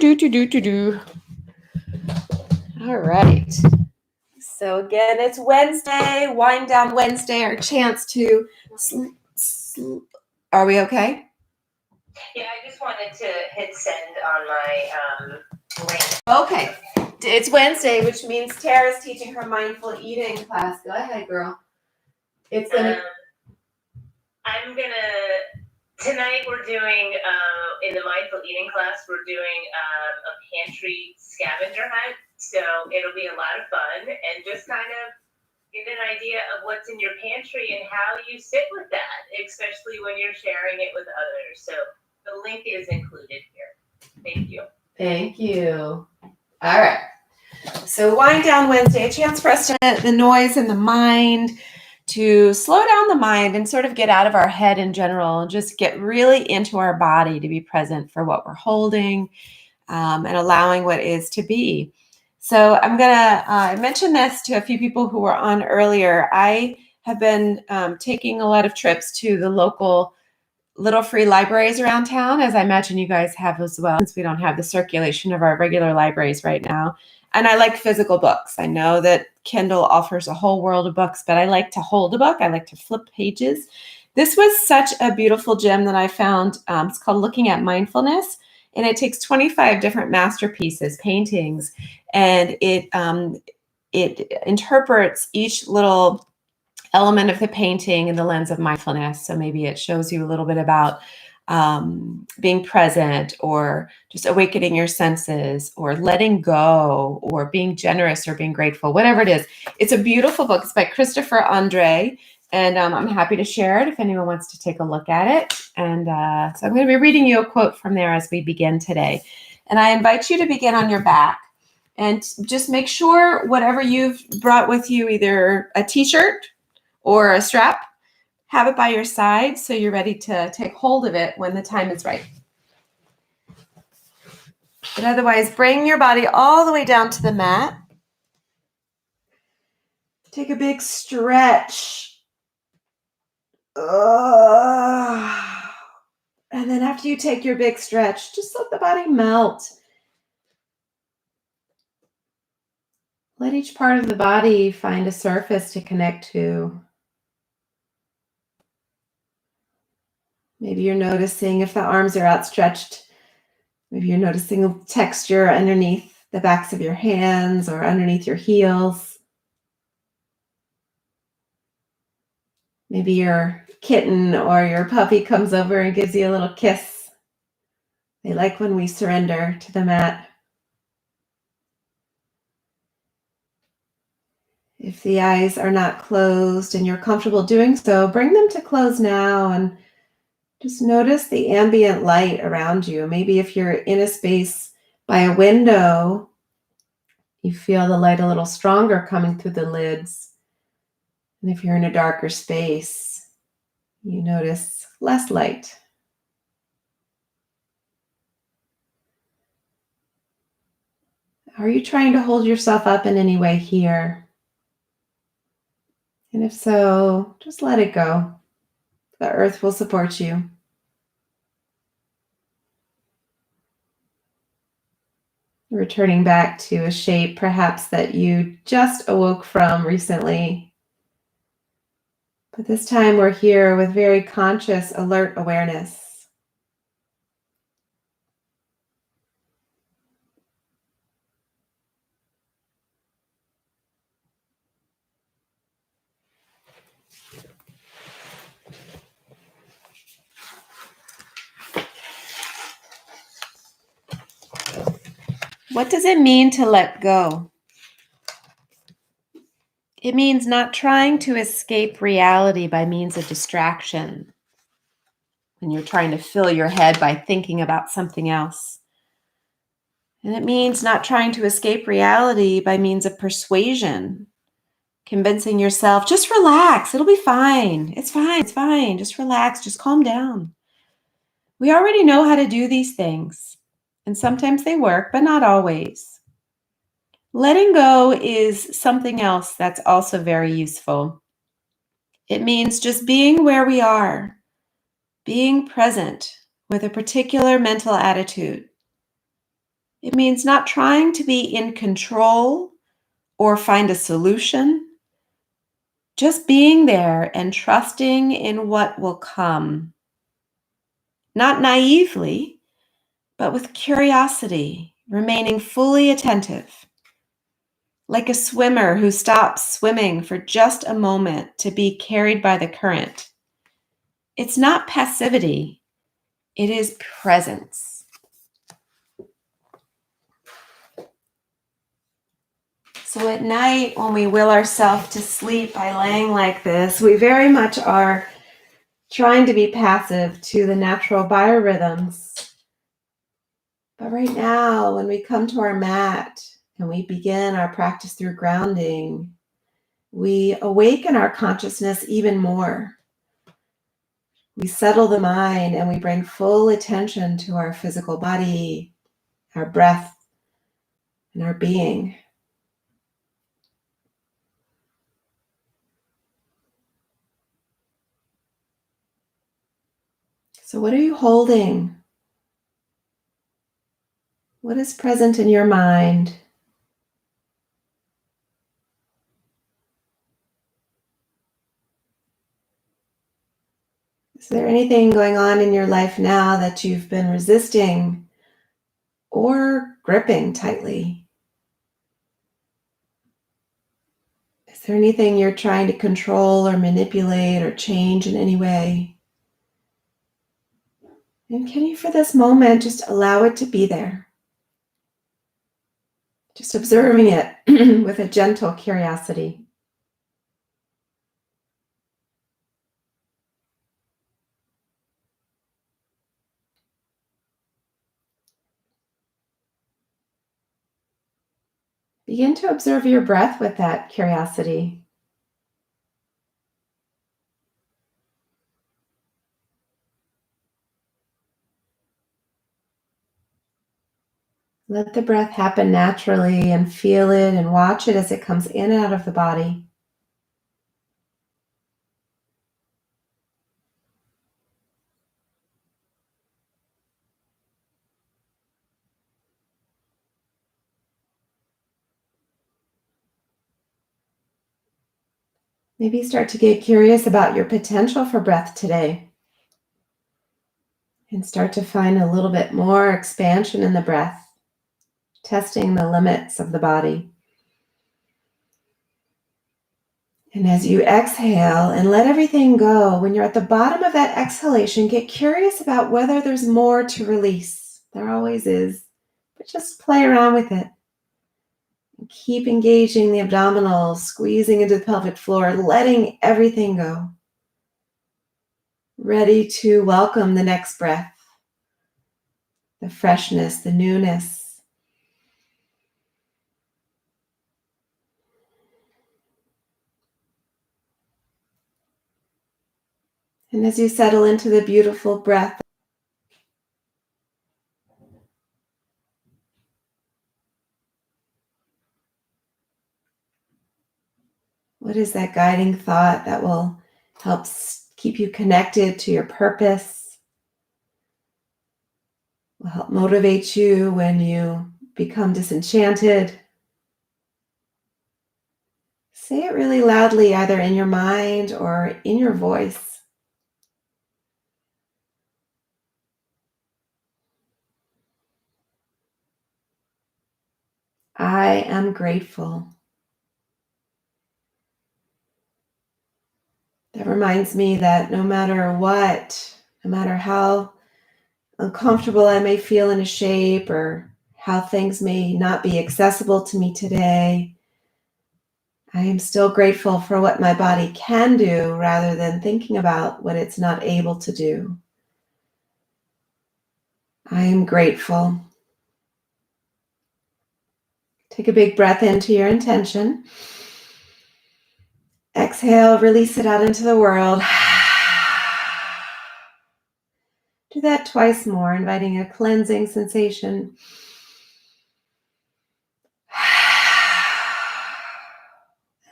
do. All right. So again, it's Wednesday, Wind Down Wednesday, our chance to Are we okay? Yeah, I just wanted to hit send on my link. Okay. It's Wednesday, which means Tara's teaching her mindful eating class. Go ahead, girl. It's gonna. Tonight we're doing in the mindful eating class we're doing a pantry scavenger hunt. So it'll be a lot of fun and just kind of get an idea of what's in your pantry and how you sit with that, especially when you're sharing it with others. So the link is included here. Thank you. Thank you. All right. So Wind Down Wednesday, a chance for us to the noise in the mind, to slow down the mind and sort of get out of our head in general and just get really into our body, to be present for what we're holding and allowing what is to be. So I'm going to mention this to a few people who were on earlier. I have been taking a lot of trips to the local little free libraries around town, as I imagine you guys have as well, since we don't have the circulation of our regular libraries right now. And I like physical books. I know that Kindle offers a whole world of books, but I like to hold a book. I like to flip pages. This was such a beautiful gem that I found. It's called Looking at Mindfulness, and it takes 25 different masterpieces, paintings, and it interprets each little element of the painting in the lens of mindfulness. So maybe it shows you a little bit about being present, or just awakening your senses, or letting go, or being generous, or being grateful, whatever it is. It's a beautiful book. It's by Christopher Andre, and I'm happy to share it if anyone wants to take a look at it. And so I'm going to be reading you a quote from there as we begin today. And I invite you to begin on your back. And just make sure whatever you've brought with you, either a t-shirt or a strap, have it by your side so you're ready to take hold of it when the time is right. But otherwise, bring your body all the way down to the mat. Take a big stretch. And then after you take your big stretch, just let the body melt. Let each part of the body find a surface to connect to. Maybe you're noticing if the arms are outstretched. Maybe you're noticing a texture underneath the backs of your hands or underneath your heels. Maybe your kitten or your puppy comes over and gives you a little kiss. They like when we surrender to the mat. If the eyes are not closed and you're comfortable doing so, bring them to close now and just notice the ambient light around you. Maybe if you're in a space by a window, you feel the light a little stronger coming through the lids. And if you're in a darker space, you notice less light. Are you trying to hold yourself up in any way here? And if so, just let it go. The earth will support you. Returning back to a shape perhaps that you just awoke from recently. But this time we're here with very conscious, alert awareness. What does it mean to let go? It means not trying to escape reality by means of distraction. When you're trying to fill your head by thinking about something else. And it means not trying to escape reality by means of persuasion. Convincing yourself, just relax, it'll be fine. It's fine, just relax, just calm down. We already know how to do these things. And sometimes they work, but not always. Letting go is something else that's also very useful. It means just being where we are, being present with a particular mental attitude. It means not trying to be in control or find a solution, just being there and trusting in what will come. Not naively, but with curiosity, remaining fully attentive. Like a swimmer who stops swimming for just a moment to be carried by the current. It's not passivity, it is presence. So at night, when we will ourselves to sleep by laying like this, we very much are trying to be passive to the natural biorhythms. But right now, when we come to our mat and we begin our practice through grounding, we awaken our consciousness even more. We settle the mind and we bring full attention to our physical body, our breath, and our being. So what are you holding? What is present in your mind? Is there anything going on in your life now that you've been resisting or gripping tightly? Is there anything you're trying to control or manipulate or change in any way? And can you, for this moment, just allow it to be there? Just observing it with a gentle curiosity. Begin to observe your breath with that curiosity. Let the breath happen naturally and feel it and watch it as it comes in and out of the body. Maybe start to get curious about your potential for breath today. And start to find a little bit more expansion in the breath, testing the limits of the body. And as you exhale and let everything go, when you're at the bottom of that exhalation, get curious about whether there's more to release. There always is, but just play around with it. And keep engaging the abdominals, squeezing into the pelvic floor, letting everything go. Ready to welcome the next breath, the freshness, the newness. And as you settle into the beautiful breath, what is that guiding thought that will help keep you connected to your purpose? Will help motivate you when you become disenchanted? Say it really loudly, either in your mind or in your voice. I am grateful. That reminds me that no matter what, no matter how uncomfortable I may feel in a shape or how things may not be accessible to me today, I am still grateful for what my body can do rather than thinking about what it's not able to do. I am grateful. Take a big breath into your intention. Exhale, release it out into the world. Do that twice more, inviting a cleansing sensation.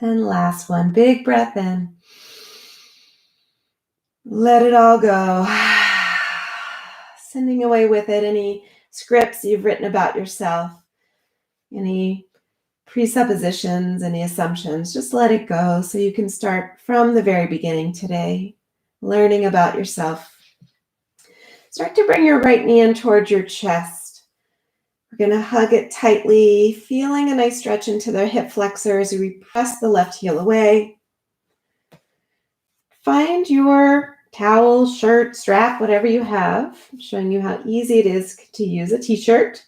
And last one, big breath in. Let it all go. Sending away with it any scripts you've written about yourself, any presuppositions, any assumptions, just let it go so you can start from the very beginning today, learning about yourself. Start to bring your right knee in towards your chest. We're going to hug it tightly, feeling a nice stretch into the hip flexors. We press the left heel away. Find your towel, shirt, strap, whatever you have. I'm showing you how easy it is to use a t-shirt.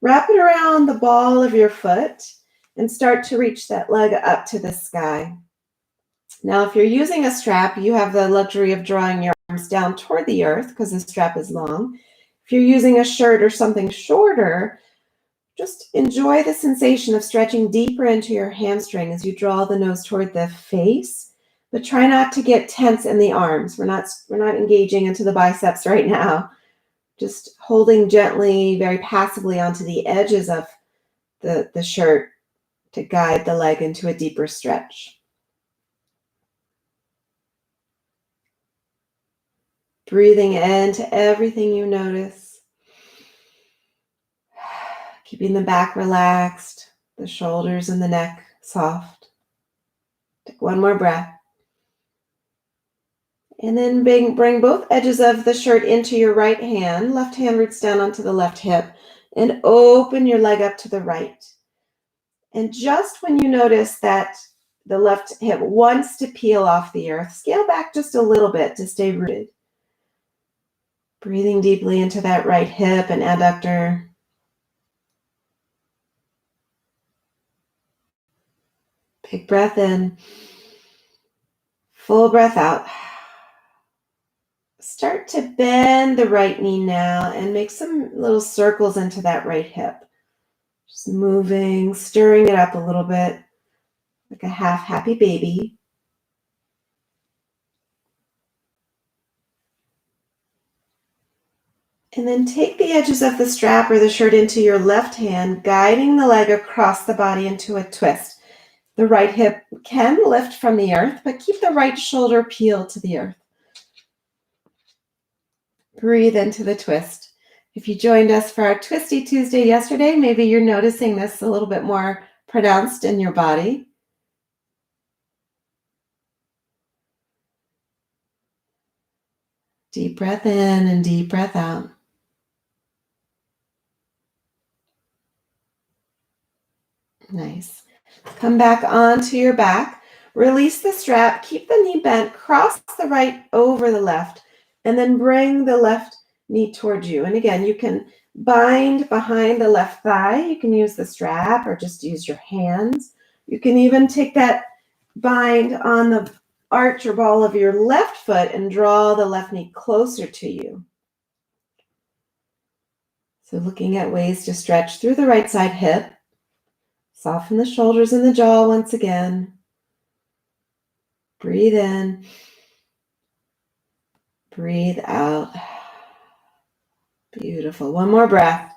Wrap it around the ball of your foot and start to reach that leg up to the sky. Now, if you're using a strap, you have the luxury of drawing your arms down toward the earth because the strap is long. If you're using a shirt or something shorter, just enjoy the sensation of stretching deeper into your hamstring as you draw the nose toward the face, but try not to get tense in the arms. We're not engaging into the biceps right now. Just holding gently, very passively onto the edges of the shirt to guide the leg into a deeper stretch. Breathing into everything you notice. Keeping the back relaxed, the shoulders and the neck soft. Take one more breath. And then bring both edges of the shirt into your right hand. Left hand roots down onto the left hip. And open your leg up to the right. And just when you notice that the left hip wants to peel off the earth, scale back just a little bit to stay rooted. Breathing deeply into that right hip and adductor. Big breath in. Full breath out. Start to bend the right knee now and make some little circles into that right hip. Just moving, stirring it up a little bit, like a half happy baby. And then take the edges of the strap or the shirt into your left hand, guiding the leg across the body into a twist. The right hip can lift from the earth, but keep the right shoulder peeled to the earth. Breathe into the twist. If you joined us for our Twisty Tuesday yesterday, maybe you're noticing this a little bit more pronounced in your body. Deep breath in and deep breath out. Nice. Come back onto your back. Release the strap. Keep the knee bent. Cross the right over the left. And then bring the left knee towards you. And again, you can bind behind the left thigh. You can use the strap or just use your hands. You can even take that bind on the arch or ball of your left foot and draw the left knee closer to you. So looking at ways to stretch through the right side hip. Soften the shoulders and the jaw once again. Breathe in. Breathe out. Beautiful. One more breath.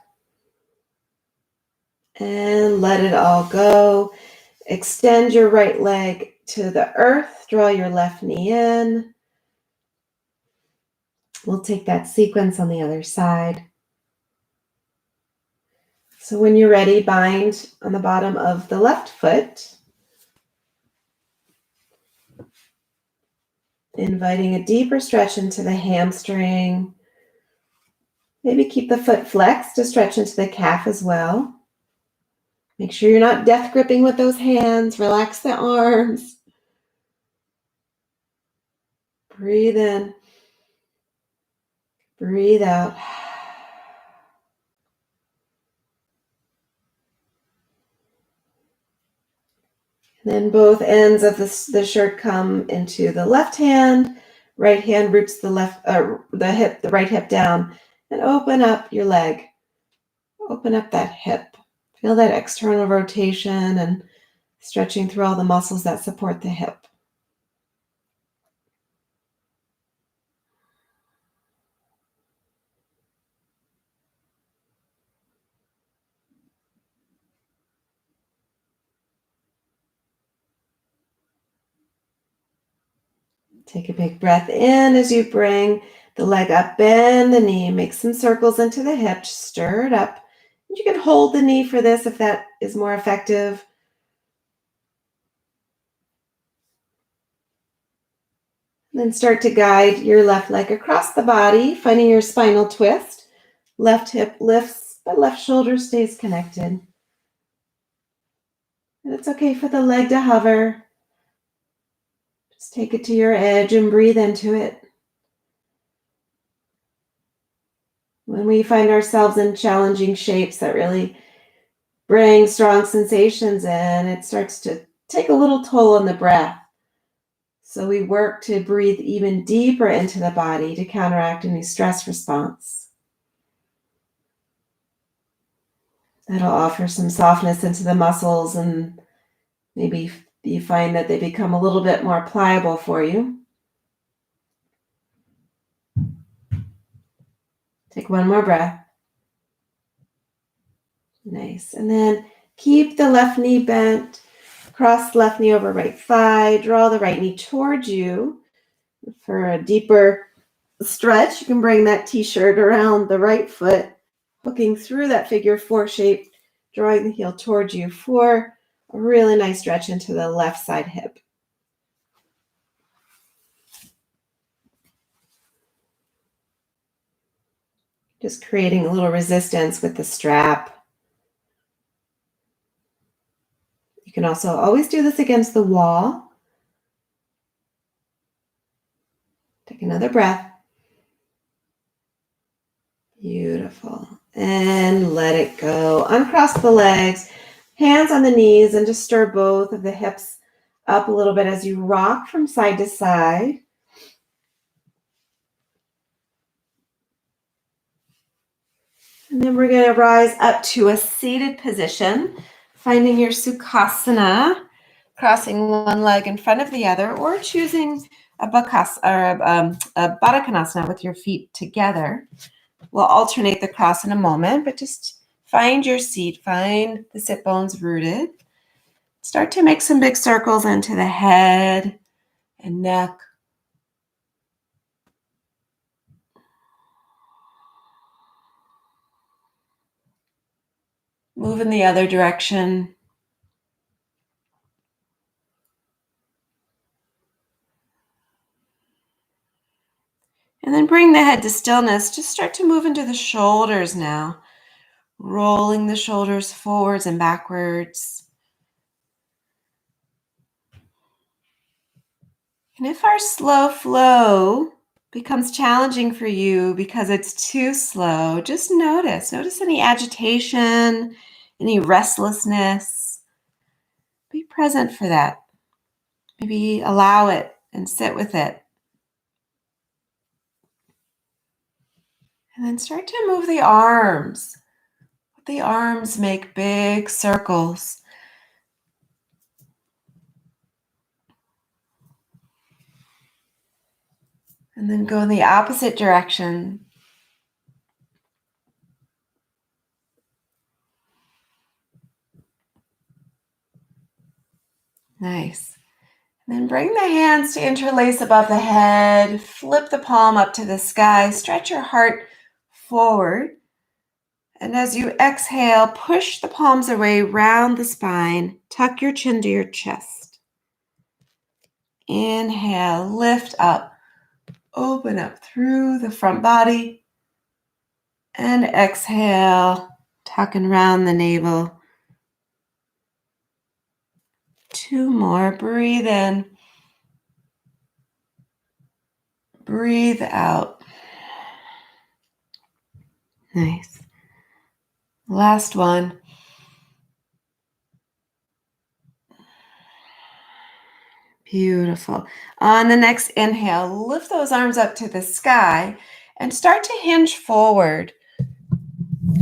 And let it all go. Extend your right leg to the earth. Draw your left knee in. We'll take that sequence on the other side. So when you're ready, bind on the bottom of the left foot. Inviting a deeper stretch into the hamstring. Maybe keep the foot flexed to stretch into the calf as well. Make sure you're not death gripping with those hands. Relax the arms. Breathe in. Breathe out. And then both ends of the shirt come into the left hand. Right hand roots the right hip down, and open up your leg. Open up that hip. Feel that external rotation and stretching through all the muscles that support the hip. Take a big breath in as you bring the leg up, bend the knee, make some circles into the hip, stir it up. You can hold the knee for this if that is more effective. Then start to guide your left leg across the body, finding your spinal twist. Left hip lifts, but left shoulder stays connected. And it's okay for the leg to hover. Just take it to your edge and breathe into it. When we find ourselves in challenging shapes that really bring strong sensations in, it starts to take a little toll on the breath. So we work to breathe even deeper into the body to counteract any stress response. That'll offer some softness into the muscles, and maybe you find that they become a little bit more pliable for you. Take one more breath. Nice. And then keep the left knee bent. Cross the left knee over right thigh. Draw the right knee towards you. For a deeper stretch, you can bring that t-shirt around the right foot, hooking through that figure four shape, drawing the heel towards you for a really nice stretch into the left side hip. Just creating a little resistance with the strap. You can also always do this against the wall. Take another breath. Beautiful. And let it go. Uncross the legs, hands on the knees, and just stir both of the hips up a little bit as you rock from side to side. And then we're going to rise up to a seated position, finding your Sukhasana, crossing one leg in front of the other, or choosing a Baddha Konasana with your feet together. We'll alternate the cross in a moment, but just find your seat, find the sit bones rooted. Start to make some big circles into the head and neck. Move in the other direction. And then bring the head to stillness. Just start to move into the shoulders now. Rolling the shoulders forwards and backwards. And if our slow flow becomes challenging for you because it's too slow, just notice. Notice any agitation, any restlessness. Be present for that. Maybe allow it and sit with it. And then start to move the arms. Let the arms make big circles. And then go in the opposite direction. Nice. And then bring the hands to interlace above the head. Flip the palm up to the sky. Stretch your heart forward. And as you exhale, push the palms away, round the spine. Tuck your chin to your chest. Inhale, lift up. Open up through the front body. And exhale, tuck and round the navel. Two more. Breathe in. Breathe out. Nice. Last one. Beautiful. On the next inhale, lift those arms up to the sky and start to hinge forward.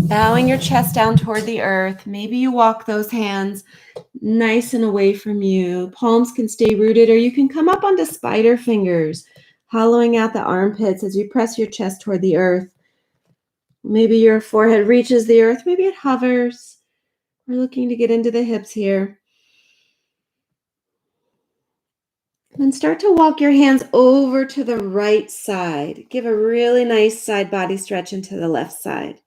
Bowing your chest down toward the earth. Maybe you walk those hands nice and away from you. Palms can stay rooted, or you can come up onto spider fingers, hollowing out the armpits as you press your chest toward the earth. Maybe your forehead reaches the earth. Maybe it hovers. We're looking to get into the hips here. And start to walk your hands over to the right side. Give a really nice side body stretch into the left side.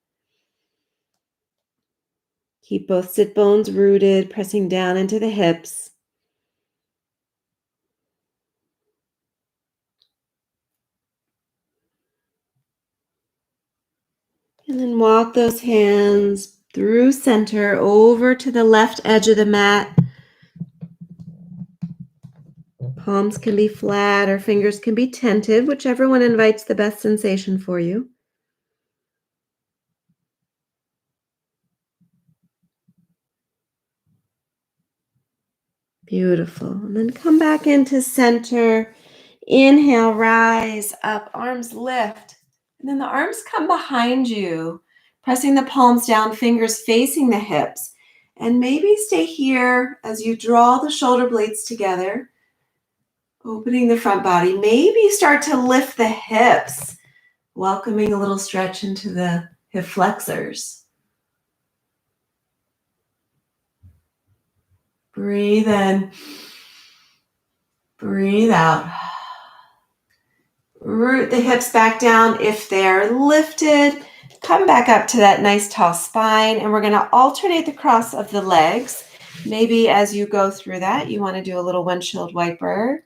Keep both sit bones rooted, pressing down into the hips. And then walk those hands through center over to the left edge of the mat. Palms can be flat or fingers can be tented, whichever one invites the best sensation for you. Beautiful. And then come back into center. Inhale, rise up, arms lift. And then the arms come behind you, pressing the palms down, fingers facing the hips. And maybe stay here as you draw the shoulder blades together, opening the front body. Maybe start to lift the hips, welcoming a little stretch into the hip flexors. Breathe in, breathe out. Root the hips back down if they're lifted. Come back up to that nice tall spine, and we're going to alternate the cross of the legs. Maybe as you go through that, you want to do a little windshield wiper,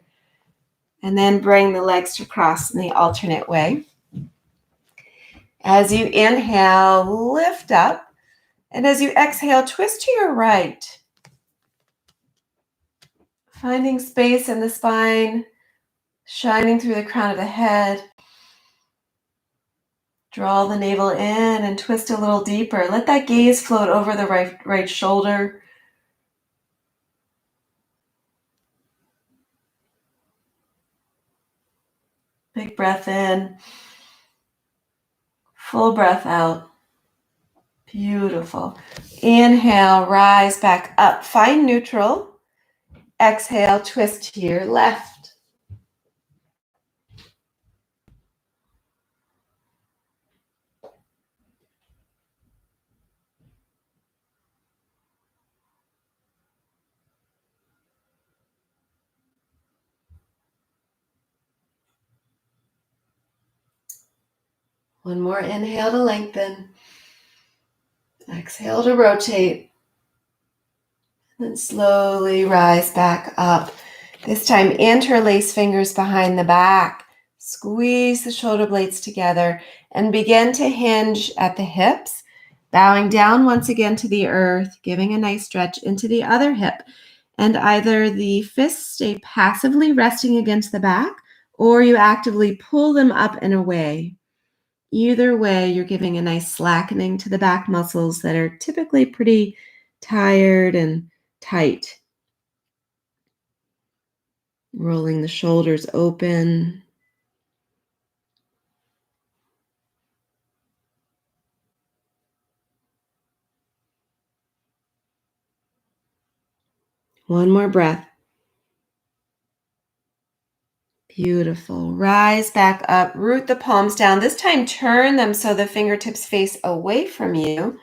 and then bring the legs to cross in the alternate way. As you inhale, lift up, and as you exhale, twist to your right. Finding space in the spine, shining through the crown of the head. Draw the navel in and twist a little deeper. Let that gaze float over the right shoulder. Big breath in. Full breath out. Beautiful. Inhale, rise back up. Find neutral. Exhale, twist to your left. One more inhale to lengthen. Exhale to rotate. And then slowly rise back up. This time, interlace fingers behind the back. Squeeze the shoulder blades together and begin to hinge at the hips, bowing down once again to the earth, giving a nice stretch into the other hip. And either the fists stay passively resting against the back, or you actively pull them up and away. Either way, you're giving a nice slackening to the back muscles that are typically pretty tired and tight. Rolling the shoulders open. One more breath. Beautiful. Rise back up. Root the palms down. This time, turn them so the fingertips face away from you.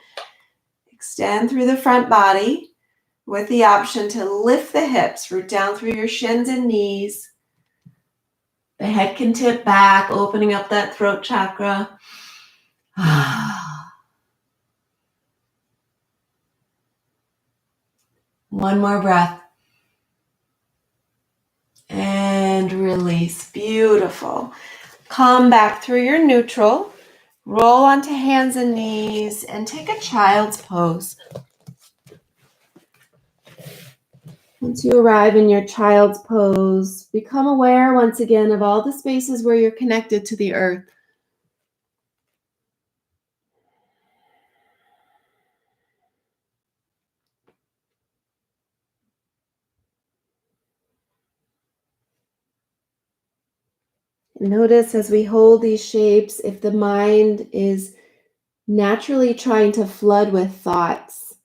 Extend through the front body with the option to lift the hips. Root down through your shins and knees. The head can tip back, opening up that throat chakra. One more breath. And release. Beautiful. Come back through your neutral. Roll onto hands and knees and take a child's pose. Once you arrive in your child's pose, become aware once again of all the spaces where you're connected to the earth. Notice as we hold these shapes, if the mind is naturally trying to flood with thoughts.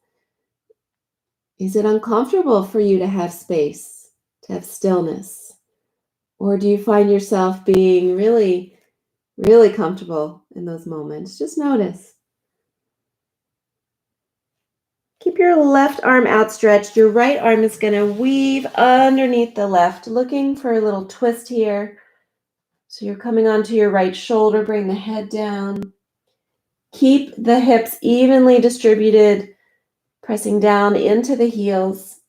Is it uncomfortable for you to have space, to have stillness? Or do you find yourself being really, really comfortable in those moments? Just notice. Keep your your left arm outstretched. Your right arm is going to weave underneath the left, looking for a little twist here. So you're coming onto your right shoulder, bring the head down. Keep the hips evenly distributed, pressing down into the heels.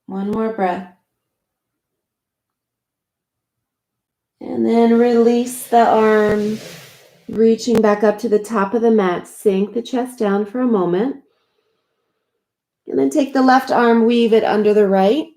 One more breath. And then release the arm, reaching back up to the top of the mat. Sink the chest down for a moment. And then take the left arm, weave it under the right.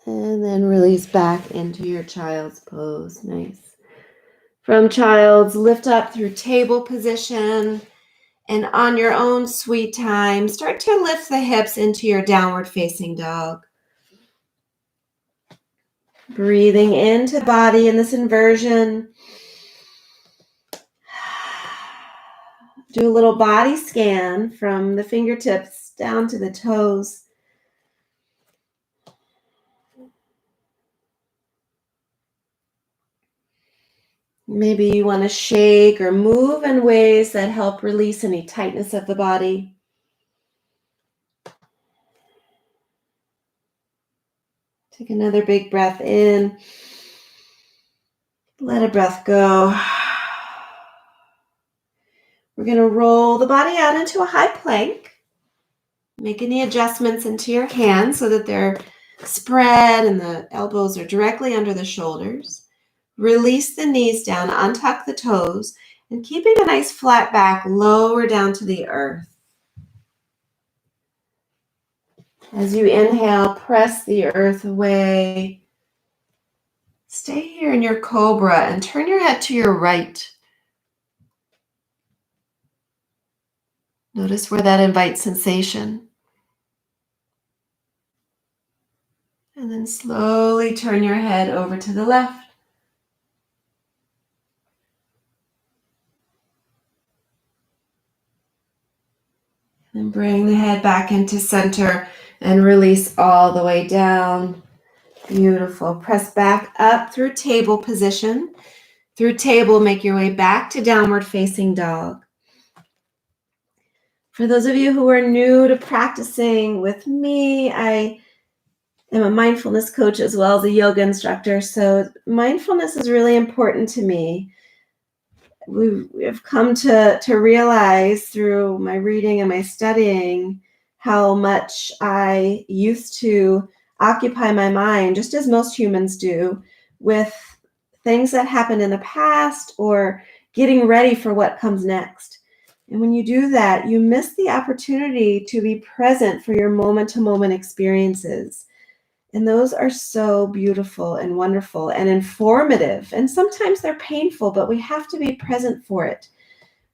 And then release back into your child's pose. Nice. From child's, lift up through table position. And on your own sweet time, start to lift the hips into your downward facing dog. Breathing into the body in this inversion. Do a little body scan from the fingertips down to the toes. Maybe you want to shake or move in ways that help release any tightness of the body. Take another big breath in. Let a breath go. We're going to roll the body out into a high plank. Make any adjustments into your hands so that they're spread and the elbows are directly under the shoulders. Release the knees down, untuck the toes, and keeping a nice flat back, lower down to the earth. As you inhale, press the earth away. Stay here in your cobra and turn your head to your right. Notice where that invites sensation. And then slowly turn your head over to the left. And bring the head back into center and release all the way down. Beautiful. Press back up through table position. Through table, make your way back to downward facing dog. For those of you who are new to practicing with me, I am a mindfulness coach as well as a yoga instructor. So mindfulness is really important to me. We've come to realize through my reading and my studying how much I used to occupy my mind, just as most humans do, with things that happened in the past or getting ready for what comes next. And when you do that, you miss the opportunity to be present for your moment-to-moment experiences. And those are so beautiful and wonderful and informative. And sometimes they're painful, but we have to be present for it.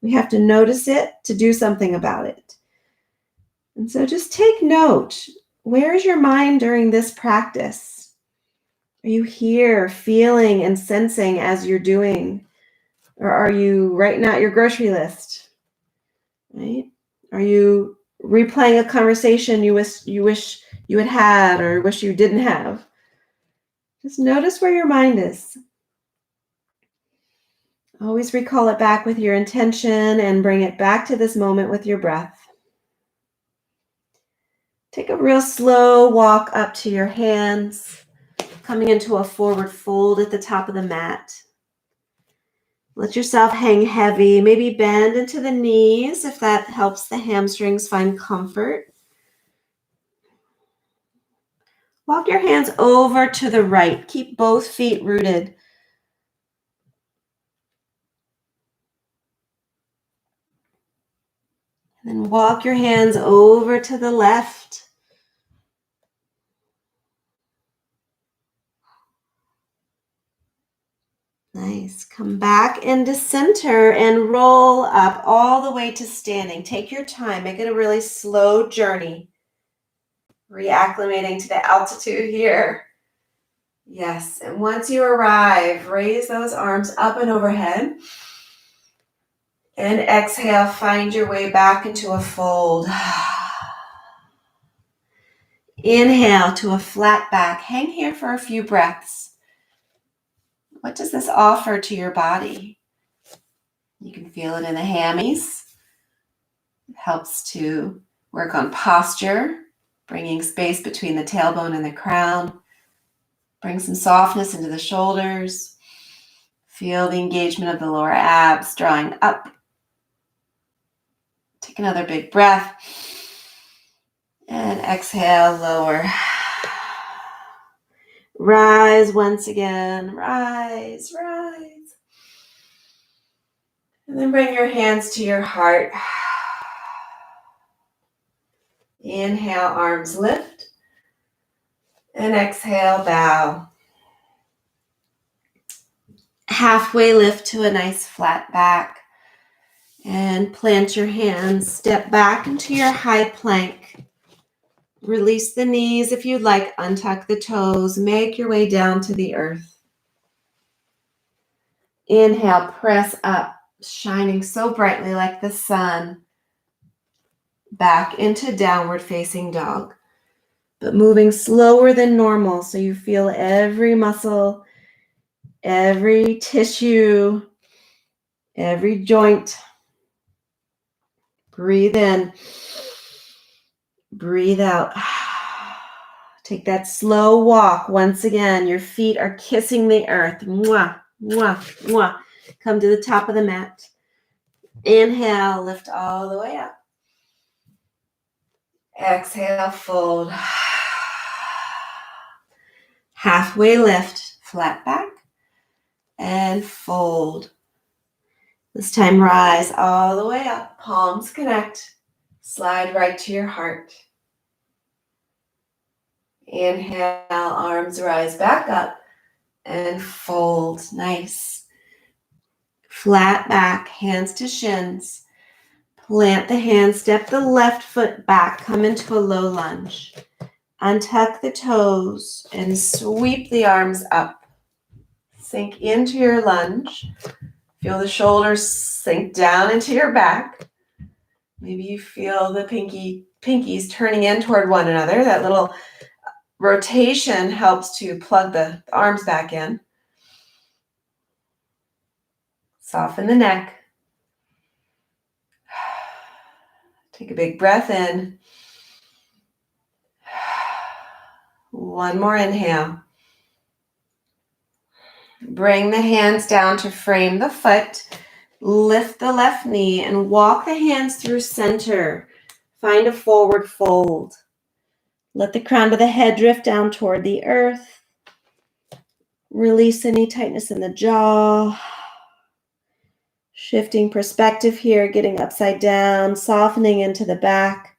We have to notice it to do something about it. And so just take note. Where is your mind during this practice? Are you here feeling and sensing as you're doing? Or are you writing out your grocery list? Right? Are you replaying a conversation you wish you had or wish you didn't have? Just notice where your mind is. Always recall it back with your intention and bring it back to this moment with your breath. Take a real slow walk up to your hands, coming into a forward fold at the top of the mat. Let yourself hang heavy, maybe bend into the knees if that helps the hamstrings find comfort. Walk your hands over to the right. Keep both feet rooted. And then walk your hands over to the left. Nice. Nice. Come back into center and roll up all the way to standing. Take your time. Make it a really slow journey. Reacclimating to the altitude here. Yes. And once you arrive, raise those arms up and overhead. And exhale, find your way back into a fold. Inhale to a flat back. Hang here for a few breaths. What does this offer to your body? You can feel it in the hammies. It helps to work on posture, bringing space between the tailbone and the crown. Bring some softness into the shoulders. Feel the engagement of the lower abs drawing up. Take another big breath. And exhale, lower. Rise once again. Rise, rise. And then bring your hands to your heart. Inhale, arms lift. And exhale, bow. Halfway lift to a nice flat back. And plant your hands. Step back into your high plank. Release the knees if you'd like. Untuck the toes. Make your way down to the earth. Inhale, press up, shining so brightly like the sun. Back into downward facing dog. But moving slower than normal so you feel every muscle, every tissue, every joint. Breathe in. Breathe out. Take that slow walk. Once again, your feet are kissing the earth. Mwah, mwah, mwah. Come to the top of the mat. Inhale, lift all the way up. Exhale, fold. Halfway lift, flat back, and fold. This time, rise all the way up. Palms connect. Slide right to your heart. Inhale, arms rise back up and fold. Nice. Flat back, hands to shins. Plant the hands, step the left foot back, come into a low lunge. Untuck the toes and sweep the arms up. Sink into your lunge. Feel the shoulders sink down into your back. Maybe you feel the pinkies turning in toward one another. That little rotation helps to plug the arms back in. Soften the neck. Take a big breath in. One more inhale. Bring the hands down to frame the foot. Lift the left knee and walk the hands through center. Find a forward fold. Let the crown of the head drift down toward the earth. Release any tightness in the jaw. Shifting perspective here, getting upside down, softening into the back.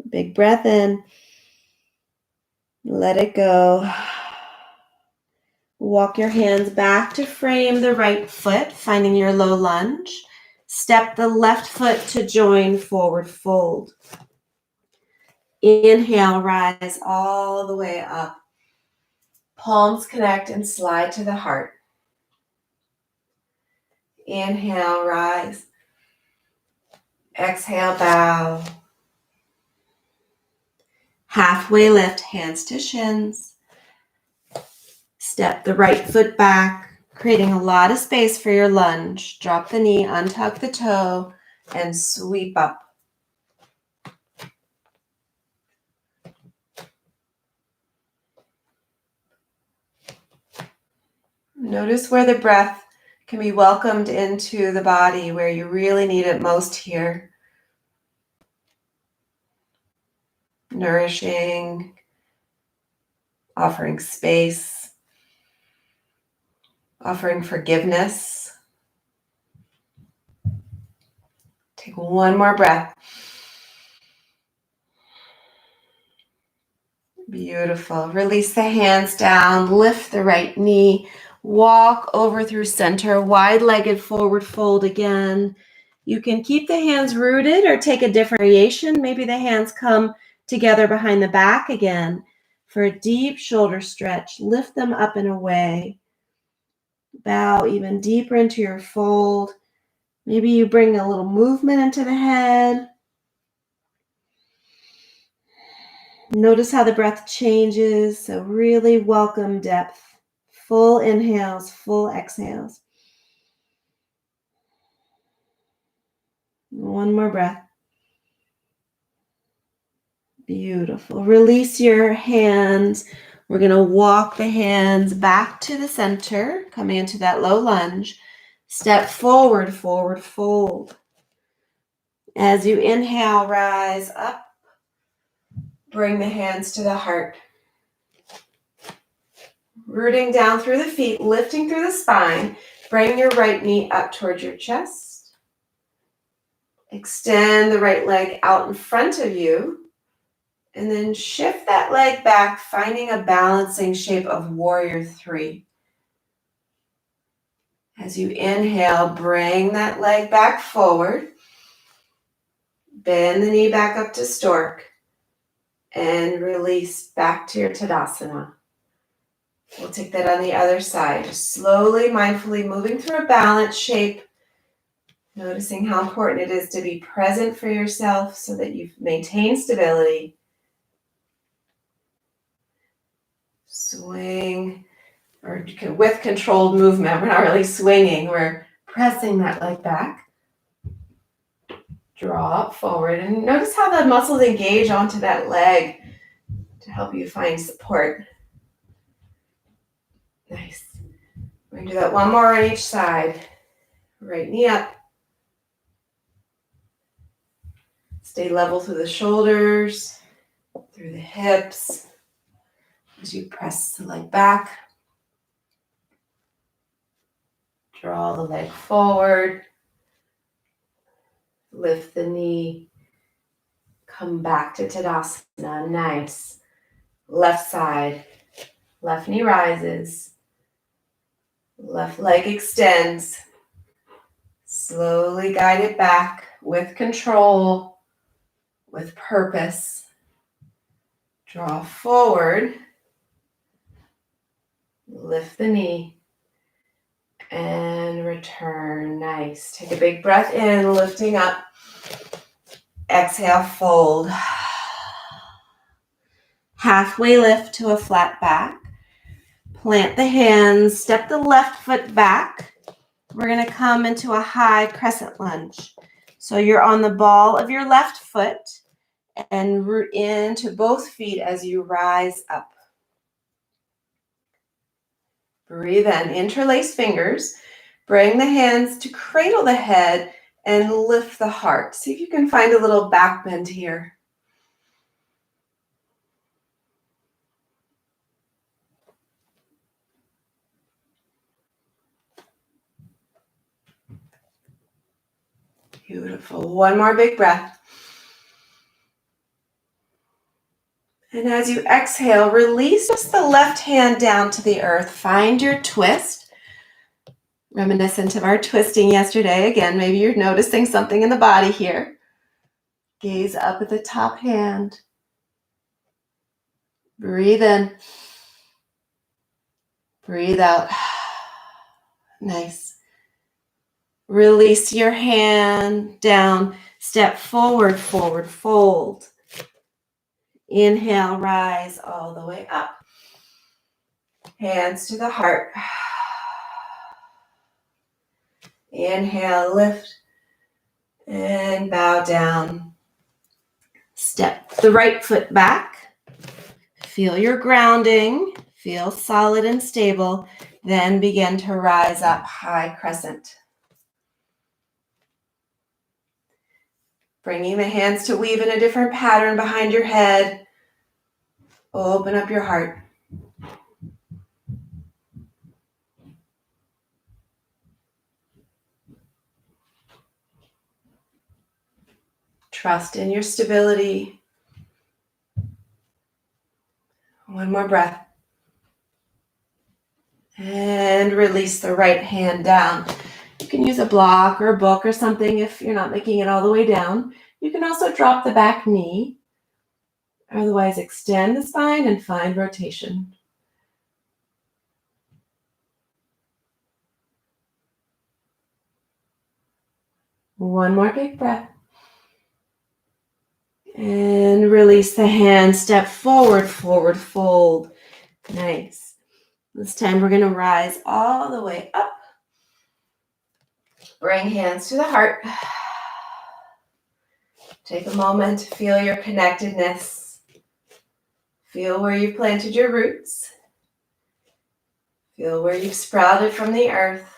Big breath in. Let it go. Walk your hands back to frame the right foot, finding your low lunge. Step the left foot to join forward fold. Inhale, rise all the way up. Palms connect and slide to the heart. Inhale, rise. Exhale, bow. Halfway lift, hands to shins. Step the right foot back, creating a lot of space for your lunge. Drop the knee, untuck the toe, and sweep up. Notice where the breath can be welcomed into the body, where you really need it most here. Nourishing, offering space, offering forgiveness. Take one more breath. Beautiful. Release the hands down, lift the right knee, walk over through center, wide-legged forward fold again. You can keep the hands rooted or take a different variation. Maybe the hands come together behind the back again for a deep shoulder stretch. Lift them up and away. Bow even deeper into your fold. Maybe you bring a little movement into the head. Notice how the breath changes. So really welcome depth. Full inhales, full exhales. One more breath. Beautiful. Release your hands. We're going to walk the hands back to the center, coming into that low lunge. Step forward, forward fold. As you inhale, rise up. Bring the hands to the heart. Rooting down through the feet, lifting through the spine. Bring your right knee up towards your chest. Extend the right leg out in front of you. And then shift that leg back, finding a balancing shape of warrior three. As you inhale, bring that leg back forward. Bend the knee back up to stork. And release back to your Tadasana. We'll take that on the other side. Just slowly, mindfully moving through a balanced shape. Noticing how important it is to be present for yourself so that you maintain stability. Swing, or with controlled movement. We're not really swinging. We're pressing that leg back. Draw up forward. And notice how the muscles engage onto that leg to help you find support. Nice. We're going to do that one more on each side. Right knee up. Stay level through the shoulders, through the hips. As you press the leg back. Draw the leg forward. Lift the knee. Come back to Tadasana. Nice. Left side. Left knee rises. Left leg extends. Slowly guide it back with control, with purpose. Draw forward. Lift the knee. And return. Nice. Take a big breath in, lifting up. Exhale, fold. Halfway lift to a flat back. Plant the hands, step the left foot back. We're going to come into a high crescent lunge. So you're on the ball of your left foot and root into both feet as you rise up. Breathe in, interlace fingers. Bring the hands to cradle the head and lift the heart. See if you can find a little back bend here. Beautiful. One more big breath. And as you exhale, release just the left hand down to the earth. Find your twist. Reminiscent of our twisting yesterday. Again, maybe you're noticing something in the body here. Gaze up at the top hand. Breathe in. Breathe out. Nice. Release your hand down. Step forward, forward fold. Inhale, rise all the way up. Hands to the heart. Inhale, lift, and bow down. Step the right foot back. Feel your grounding. Feel solid and stable. Then begin to rise up, high crescent. Bringing the hands to weave in a different pattern behind your head. Open up your heart. Trust in your stability. One more breath. And release the right hand down. You can use a block or a book or something if you're not making it all the way down. You can also drop the back knee. Otherwise, extend the spine and find rotation. One more big breath. And release the hands. Step forward, forward fold. Nice. This time we're going to rise all the way up. Bring hands to the heart. Take a moment to feel your connectedness. Feel where you've planted your roots. Feel where you've sprouted from the earth.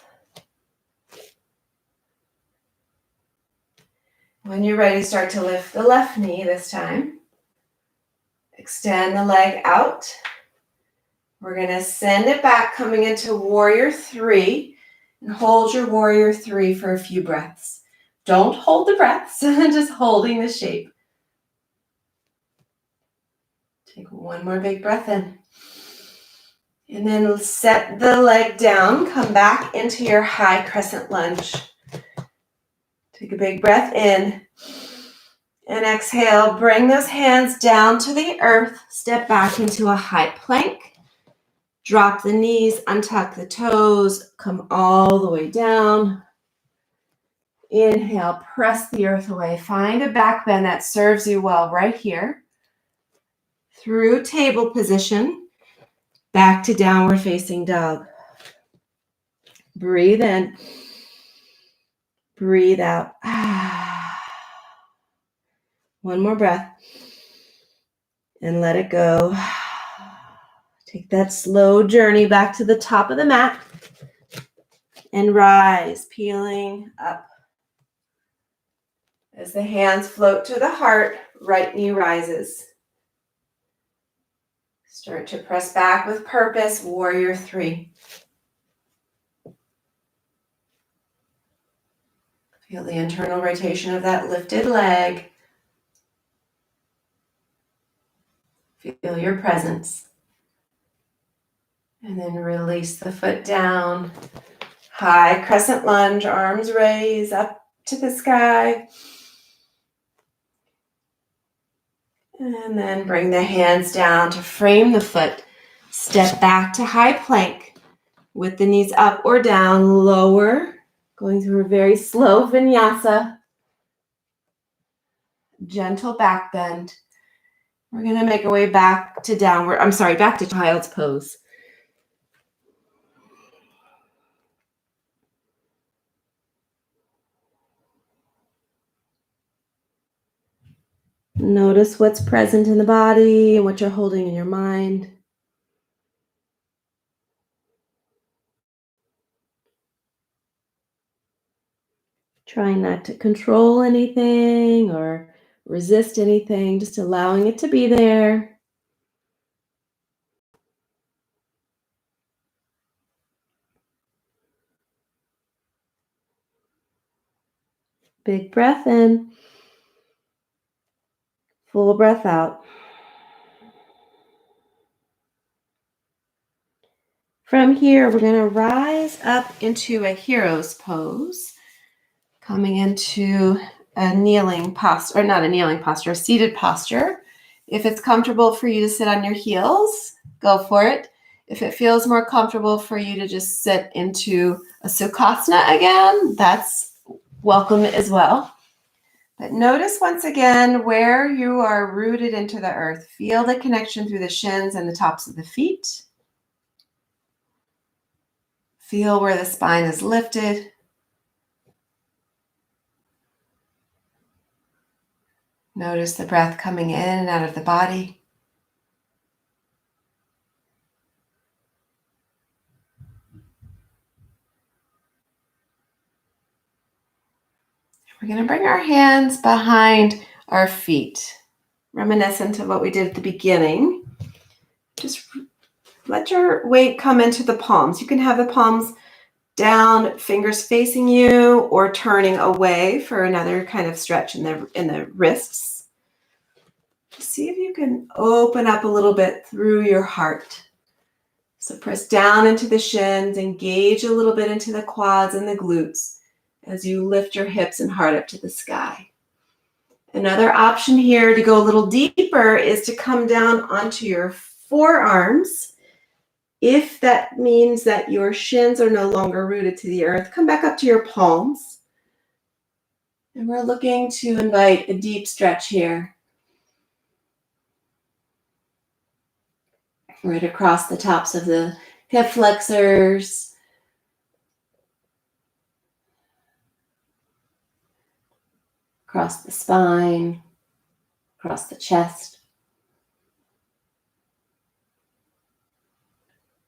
When you're ready, start to lift the left knee this time. Extend the leg out. We're going to send it back, coming into warrior 3. And hold your warrior 3 for a few breaths. Don't hold the breaths, just holding the shape. Take one more big breath in. And then set the leg down. Come back into your high crescent lunge. Take a big breath in. And exhale. Bring those hands down to the earth. Step back into a high plank. Drop the knees, untuck the toes, come all the way down. Inhale, press the earth away. Find a back bend that serves you well right here. Through table position, back to downward facing dog. Breathe in. Breathe out. One more breath. And let it go. Take that slow journey back to the top of the mat. And rise, peeling up. As the hands float to the heart, right knee rises. Start to press back with purpose, warrior 3. Feel the internal rotation of that lifted leg. Feel your presence. And then release the foot down. High crescent lunge, arms raise up to the sky. And then bring the hands down to frame the foot. Step back to high plank with the knees up or down, lower. Going through a very slow vinyasa. Gentle back bend. We're going to make our way back to back to child's pose. Notice what's present in the body and what you're holding in your mind. Trying not to control anything or resist anything, just allowing it to be there. Big breath in. Full breath out. From here, we're going to rise up into a hero's pose, coming into a kneeling posture, or not a kneeling posture, a seated posture. If it's comfortable for you to sit on your heels, go for it. If it feels more comfortable for you to just sit into a Sukhasana again, that's welcome as well. But notice once again where you are rooted into the earth. Feel the connection through the shins and the tops of the feet. Feel where the spine is lifted. Notice the breath coming in and out of the body. We're going to bring our hands behind our feet, reminiscent of what we did at the beginning. Just let your weight come into the palms. You can have the palms down, fingers facing you, or turning away for another kind of stretch in the wrists. See if you can open up a little bit through your heart. So press down into the shins, engage a little bit into the quads and the glutes as you lift your hips and heart up to the sky. Another option here to go a little deeper is to come down onto your forearms. If that means that your shins are no longer rooted to the earth, come back up to your palms. And we're looking to invite a deep stretch here. Right across the tops of the hip flexors. Across the spine, across the chest.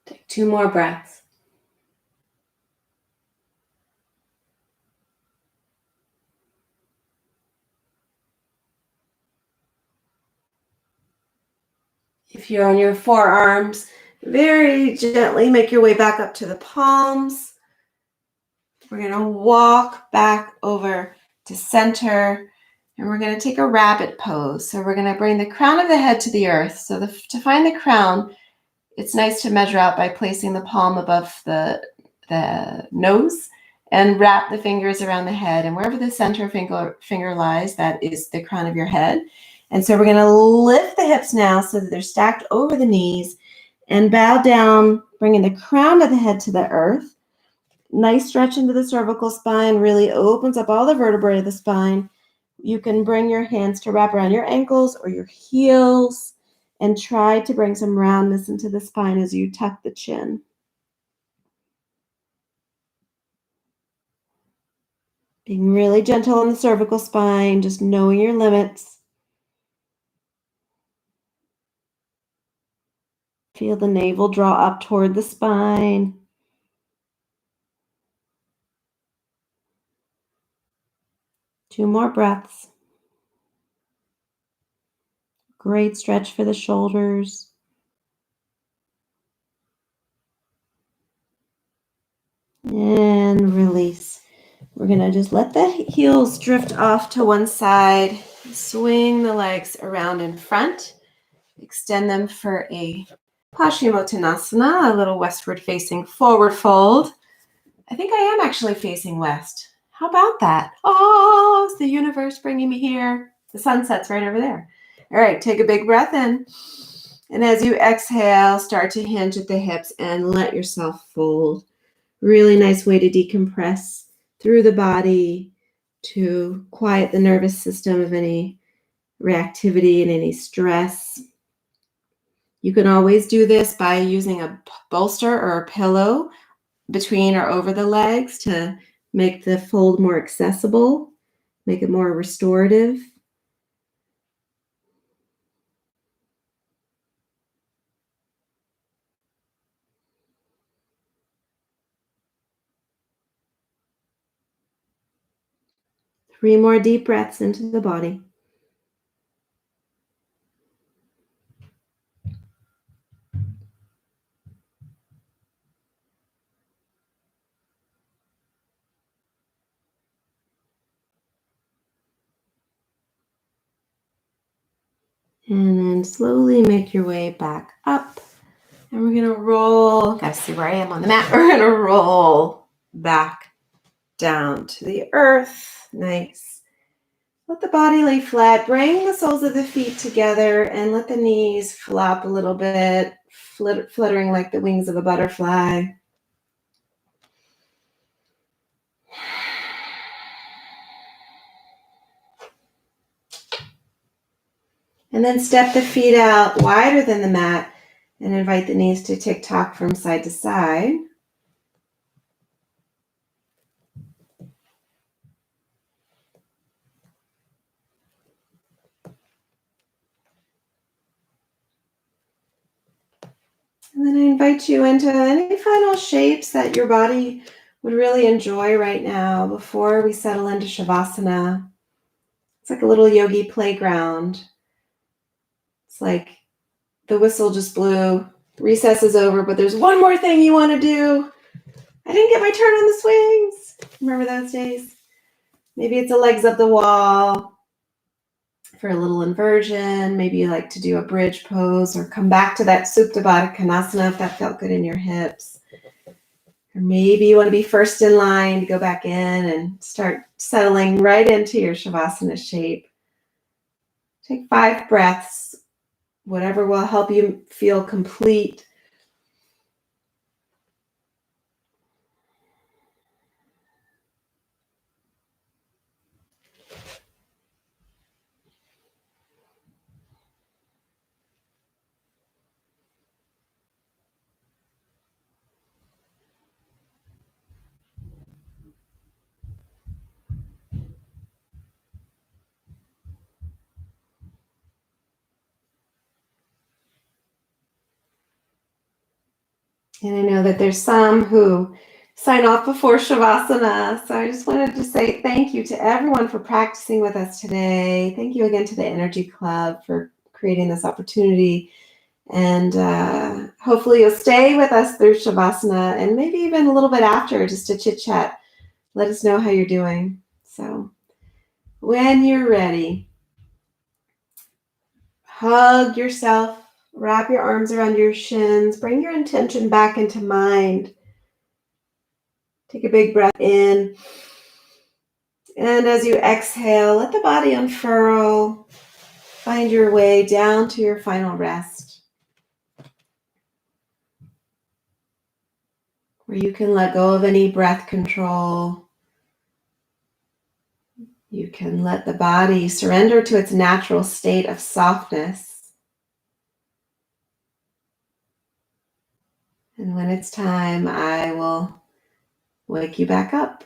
Take 2 more breaths. If you're on your forearms, very gently make your way back up to the palms. We're going to walk back over to center, and we're going to take a rabbit pose. So we're going to bring the crown of the head to the earth. So to find the crown, it's nice to measure out by placing the palm above the nose and wrap the fingers around the head. And wherever the center finger lies, that is the crown of your head. And so we're going to lift the hips now so that they're stacked over the knees and bow down, bringing the crown of the head to the earth. Nice stretch into the cervical spine, really opens up all the vertebrae of the spine. You can bring your hands to wrap around your ankles or your heels and try to bring some roundness into the spine as you tuck the chin. Being really gentle on the cervical spine, just knowing your limits. Feel the navel draw up toward the spine. Two more breaths. Great stretch for the shoulders. And release. We're going to just let the heels drift off to one side. Swing the legs around in front. Extend them for a Paschimottanasana, a little westward facing forward fold. I think I am actually facing west. How about that? Oh, it's the universe bringing me here. The sunset's right over there. All right, take a big breath in. And as you exhale, start to hinge at the hips and let yourself fold. Really nice way to decompress through the body to quiet the nervous system of any reactivity and any stress. You can always do this by using a bolster or a pillow between or over the legs to make the fold more accessible, make it more restorative. Three more deep breaths into the body. And then slowly make your way back up. And we're going to roll. Gotta see where I am on the mat. We're going to roll back down to the earth. Nice. Let the body lay flat. Bring the soles of the feet together and let the knees flap a little bit, fluttering like the wings of a butterfly. And then step the feet out wider than the mat and invite the knees to tick-tock from side to side. And then I invite you into any final shapes that your body would really enjoy right now before we settle into Shavasana. It's like a little yogi playground. It's like the whistle just blew, recess is over, but there's one more thing you want to do. I didn't get my turn on the swings. Remember those days? Maybe it's the legs up the wall. for a little inversion. Maybe you like to do a bridge pose or come back to that Supta Baddha Konasana if that felt good in your hips. Or maybe you want to be first in line to go back in and start settling right into your Shavasana shape. Take 5 breaths, whatever will help you feel complete. And I know that there's some who sign off before Shavasana. So I just wanted to say thank you to everyone for practicing with us today. Thank you again to the Energy Club for creating this opportunity. And hopefully you'll stay with us through Shavasana and maybe even a little bit after just to chit chat. Let us know how you're doing. So when you're ready, hug yourself. Wrap your arms around your shins. Bring your intention back into mind. Take a big breath in. And as you exhale, let the body unfurl. Find your way down to your final rest, where you can let go of any breath control. You can let the body surrender to its natural state of softness. And when it's time, I will wake you back up.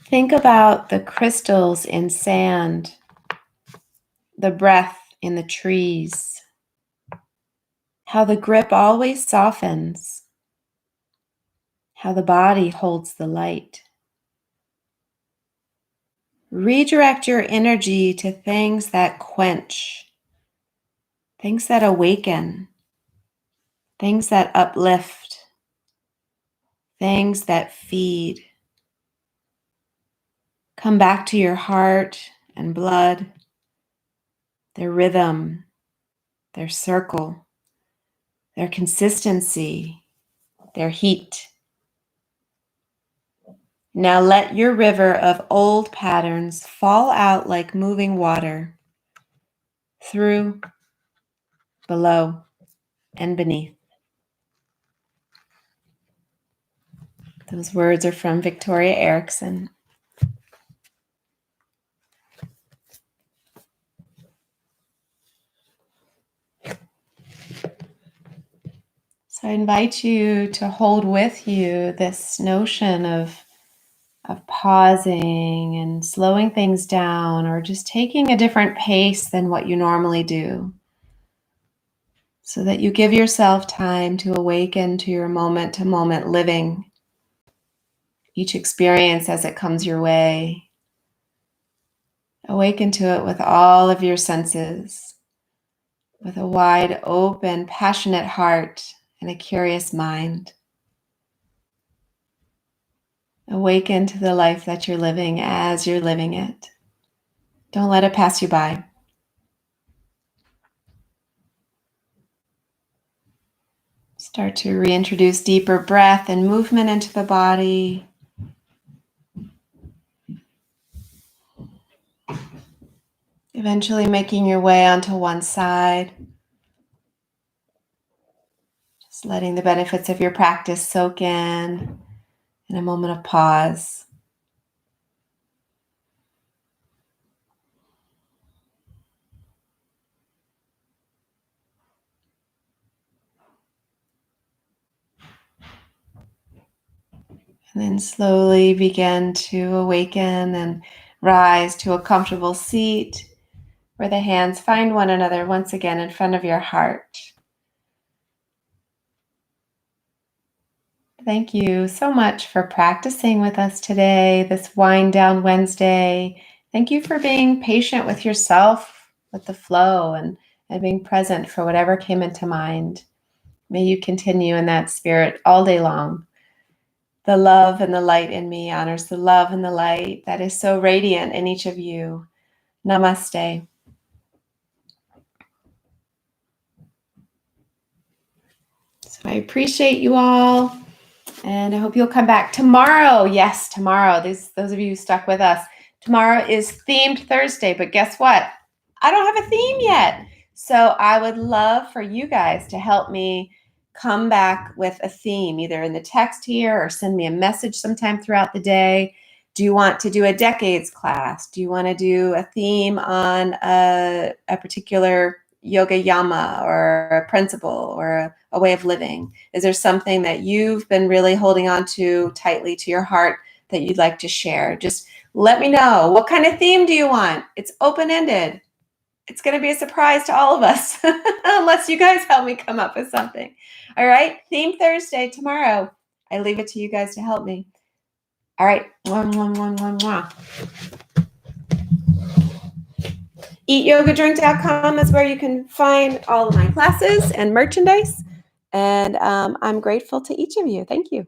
Think about the crystals in sand, the breath in the trees, how the grip always softens, how the body holds the light. Redirect your energy to things that quench, things that awaken, things that uplift, things that feed. Come back to your heart and blood, their rhythm, their circle, their consistency, their heat. Now let your river of old patterns fall out like moving water, through, below, and beneath. Those words are from Victoria Erickson. So I invite you to hold with you this notion of pausing and slowing things down, or just taking a different pace than what you normally do, so that you give yourself time to awaken to your moment-to-moment living, each experience as it comes your way. Awaken to it with all of your senses, with a wide open, passionate heart and a curious mind. Awaken to the life that you're living as you're living it. Don't let it pass you by. Start to reintroduce deeper breath and movement into the body. Eventually making your way onto one side. Just letting the benefits of your practice soak in a moment of pause. And then slowly begin to awaken and rise to a comfortable seat where the hands find one another once again in front of your heart. Thank you so much for practicing with us today, this Wind Down Wednesday. Thank you for being patient with yourself, with the flow, and being present for whatever came into mind. May you continue in that spirit all day long. The love and the light in me honors the love and the light that is so radiant in each of you. Namaste. So I appreciate you all, and I hope you'll come back tomorrow. Yes, tomorrow. Those of you who stuck with us. Tomorrow is Themed Thursday, but guess what? I don't have a theme yet. So I would love for you guys to help me come back with a theme, either in the text here or send me a message sometime throughout the day. Do you want to do a decades class? Do you want to do a theme on a particular yoga yama or a principle or a way of living? Is there something that you've been really holding on to tightly to your heart that you'd like to share? Just let me know. What kind of theme do you want? It's open-ended. It's going to be a surprise to all of us, unless you guys help me come up with something. All right, Theme Thursday tomorrow. I leave it to you guys to help me. All right. Mwah, mwah, mwah, mwah, mwah. EatYogaDrink.com is where you can find all of my classes and merchandise. And I'm grateful to each of you. Thank you.